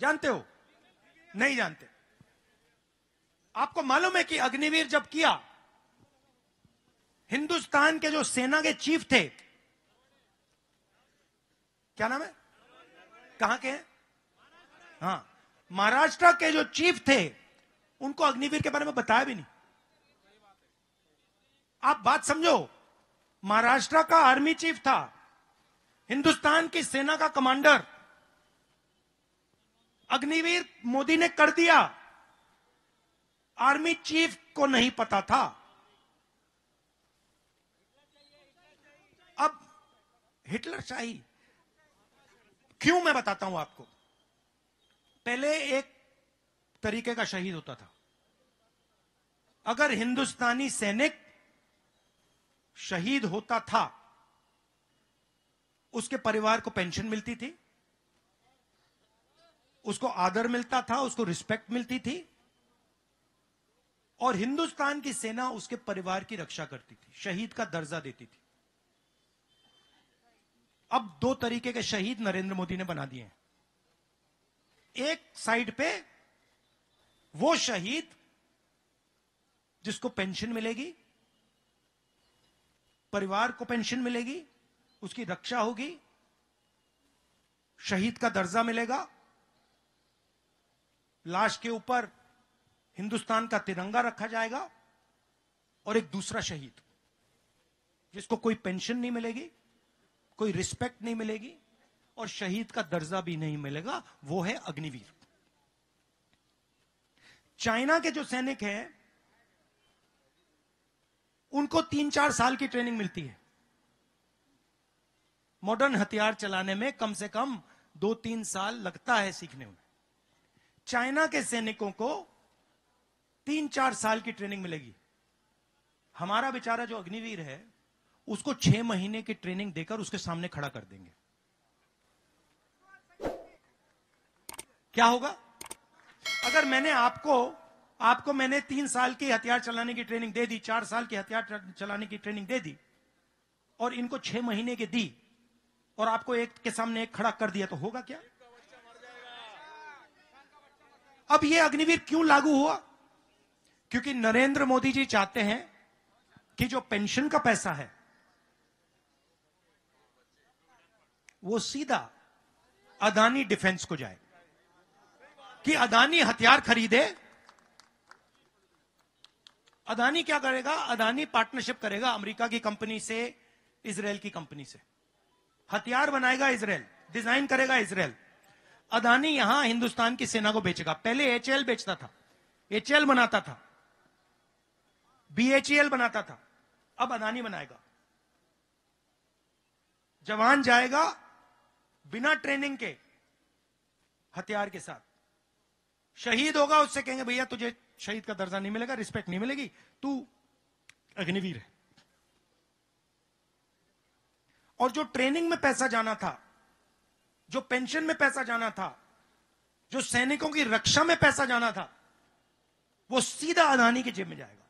जानते हो? नहीं जानते। आपको मालूम है कि अग्निवीर जब किया, हिंदुस्तान के जो सेना के चीफ थे, क्या नाम है, कहां के हैं? हाँ, महाराष्ट्र के जो चीफ थे, उनको अग्निवीर के बारे में बताया भी नहीं। आप बात समझो, महाराष्ट्र का आर्मी चीफ था, हिंदुस्तान की सेना का कमांडर, अग्निवीर मोदी ने कर दिया, आर्मी चीफ को नहीं पता था। अब हिटलर शाही क्यों, मैं बताता हूं आपको। पहले एक तरीके का शहीद होता था। अगर हिंदुस्तानी सैनिक शहीद होता था, उसके परिवार को पेंशन मिलती थी, उसको आदर मिलता था, उसको रिस्पेक्ट मिलती थी, और हिंदुस्तान की सेना उसके परिवार की रक्षा करती थी, शहीद का दर्जा देती थी। अब दो तरीके के शहीद नरेंद्र मोदी ने बना दिए हैं। एक साइड पे वो शहीद जिसको पेंशन मिलेगी, परिवार को पेंशन मिलेगी, उसकी रक्षा होगी, शहीद का दर्जा मिलेगा, लाश के ऊपर हिंदुस्तान का तिरंगा रखा जाएगा, और एक दूसरा शहीद जिसको कोई पेंशन नहीं मिलेगी, कोई रिस्पेक्ट नहीं मिलेगी, और शहीद का दर्जा भी नहीं मिलेगा, वो है अग्निवीर। चाइना के जो सैनिक हैं, उनको 3-4 साल की ट्रेनिंग मिलती है। मॉडर्न हथियार चलाने में कम से कम 2-3 साल लगता है सीखने में। चाइना के सैनिकों को 3-4 साल की ट्रेनिंग मिलेगी। हमारा बेचारा जो अग्निवीर है, उसको 6 महीने की ट्रेनिंग देकर उसके सामने खड़ा कर देंगे। क्या होगा? अगर मैंने आपको मैंने 3 साल की हथियार चलाने की ट्रेनिंग दे दी, 4 साल की हथियार चलाने की ट्रेनिंग दे दी, और इनको 6 महीने की दी, और आपको एक के सामने एक खड़ा कर दिया, तो होगा क्या? अब यह अग्निवीर क्यों लागू हुआ? क्योंकि नरेंद्र मोदी जी चाहते हैं कि जो पेंशन का पैसा है, वो सीधा अदानी डिफेंस को जाए, कि अदानी हथियार खरीदे। अदानी क्या करेगा? अदानी पार्टनरशिप करेगा अमेरिका की कंपनी से, इजराइल की कंपनी से। हथियार बनाएगा इजराइल, डिजाइन करेगा इजराइल, अदानी यहां हिंदुस्तान की सेना को बेचेगा। पहले एचएल बेचता था, एचएल बनाता था, बीएचईएल बनाता था, अब अदानी बनाएगा। जवान जाएगा बिना ट्रेनिंग के हथियार के साथ, शहीद होगा, उससे कहेंगे भैया तुझे शहीद का दर्जा नहीं मिलेगा, रिस्पेक्ट नहीं मिलेगी, तू अग्निवीर है। और जो ट्रेनिंग में पैसा जाना था, जो पेंशन में पैसा जाना था, जो सैनिकों की रक्षा में पैसा जाना था, वो सीधा अदानी की जेब में जाएगा।